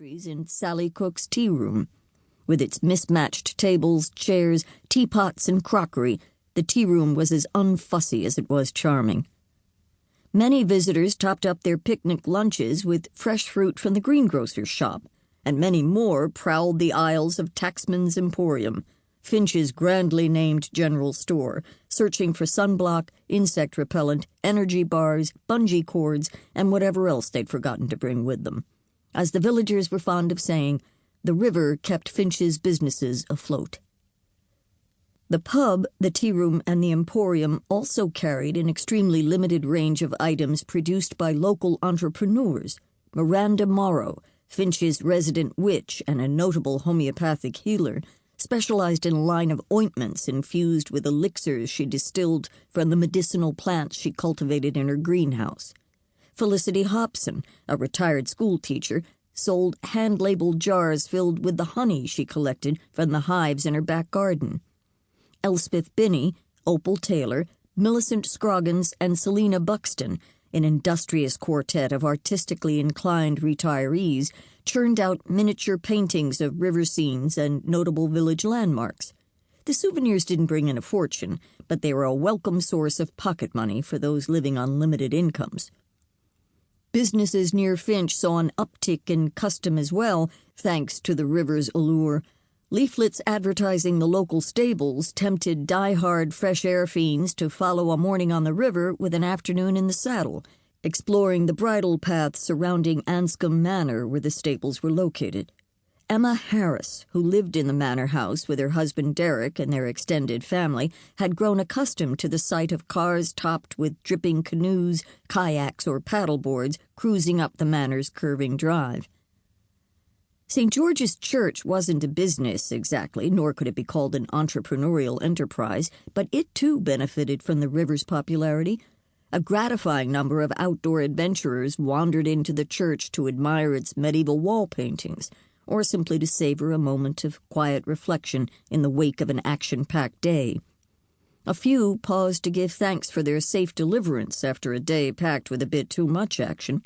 pastries in Sally Cook's tea room. With its mismatched tables, chairs, teapots, and crockery, the tea room was as unfussy as it was charming. Many visitors topped up their picnic lunches with fresh fruit from the greengrocer's shop, and many more prowled the aisles of Taxman's Emporium, Finch's grandly named general store, searching for sunblock, insect repellent, energy bars, bungee cords, and whatever else they'd forgotten to bring with them. As the villagers were fond of saying, the river kept Finch's businesses afloat. The pub, the tea room, and the emporium also carried an extremely limited range of items produced by local entrepreneurs. Miranda Morrow, Finch's resident witch and a notable homeopathic healer, specialized in a line of ointments infused with elixirs she distilled from the medicinal plants she cultivated in her greenhouse. Felicity Hobson, a retired schoolteacher, sold hand-labeled jars filled with the honey she collected from the hives in her back garden. Elspeth Binney, Opal Taylor, Millicent Scroggins, and Selina Buxton, an industrious quartet of artistically inclined retirees, churned out miniature paintings of river scenes and notable village landmarks. The souvenirs didn't bring in a fortune, but they were a welcome source of pocket money for those living on limited incomes. Businesses near Finch saw an uptick in custom as well, thanks to the river's allure. Leaflets advertising the local stables tempted die-hard fresh-air fiends to follow a morning on the river with an afternoon in the saddle, exploring the bridle paths surrounding Anscombe Manor where the stables were located. Emma Harris, who lived in the manor house with her husband Derek and their extended family, had grown accustomed to the sight of cars topped with dripping canoes, kayaks, or paddleboards cruising up the manor's curving drive. St. George's Church wasn't a business exactly, nor could it be called an entrepreneurial enterprise, but it too benefited from the river's popularity. A gratifying number of outdoor adventurers wandered into the church to admire its medieval wall paintings, or simply to savor a moment of quiet reflection in the wake of an action-packed day. A few paused to give thanks for their safe deliverance after a day packed with a bit too much action.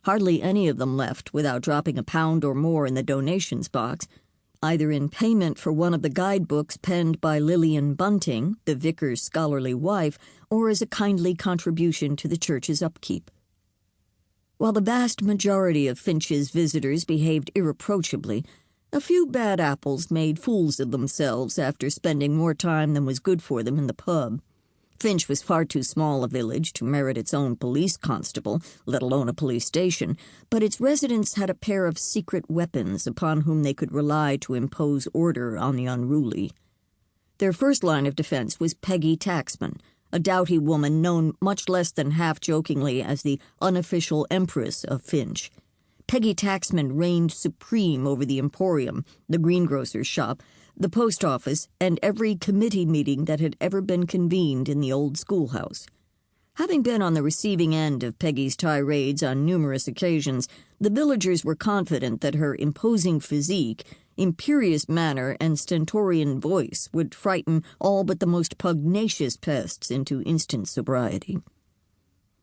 Hardly any of them left without dropping a pound or more in the donations box, either in payment for one of the guidebooks penned by Lillian Bunting, the vicar's scholarly wife, or as a kindly contribution to the church's upkeep. While the vast majority of Finch's visitors behaved irreproachably, a few bad apples made fools of themselves after spending more time than was good for them in the pub. Finch was far too small a village to merit its own police constable, let alone a police station, but its residents had a pair of secret weapons upon whom they could rely to impose order on the unruly. Their first line of defense was Peggy Taxman, a doughty woman known much less than half-jokingly as the unofficial empress of Finch. Peggy Taxman reigned supreme over the emporium, the greengrocer's shop, the post office, and every committee meeting that had ever been convened in the old schoolhouse. Having been on the receiving end of Peggy's tirades on numerous occasions, the villagers were confident that her imposing physique, imperious manner, and stentorian voice would frighten all but the most pugnacious pests into instant sobriety.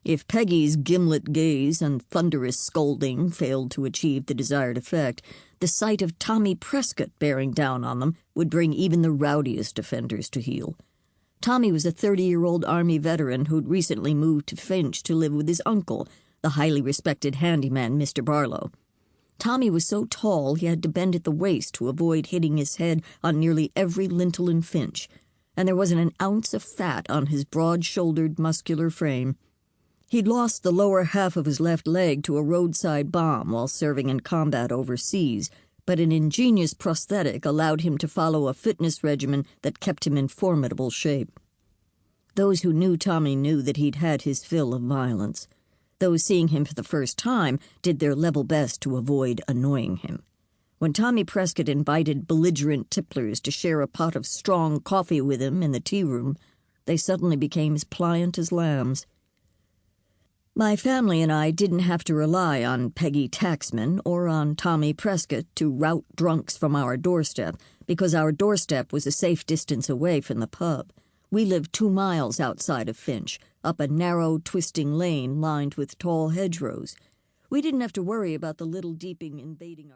If Peggy's gimlet gaze and thunderous scolding failed to achieve the desired effect, the sight of Tommy Prescott bearing down on them would bring even the rowdiest offenders to heel. Tommy was a 30-year-old Army veteran who'd recently moved to Finch to live with his uncle, the highly respected handyman Mr. Barlow. Tommy was so tall he had to bend at the waist to avoid hitting his head on nearly every lintel in Finch, and there wasn't an ounce of fat on his broad-shouldered, muscular frame. He'd lost the lower half of his left leg to a roadside bomb while serving in combat overseas, but an ingenious prosthetic allowed him to follow a fitness regimen that kept him in formidable shape. Those who knew Tommy knew that he'd had his fill of violence. Those seeing him for the first time did their level best to avoid annoying him. When Tommy Prescott invited belligerent tipplers to share a pot of strong coffee with him in the tea room, they suddenly became as pliant as lambs. My family and I didn't have to rely on Peggy Taxman or on Tommy Prescott to rout drunks from our doorstep, because our doorstep was a safe distance away from the pub. We lived 2 miles outside of Finch, up a narrow, twisting lane lined with tall hedgerows. We didn't have to worry about the little deeping invading our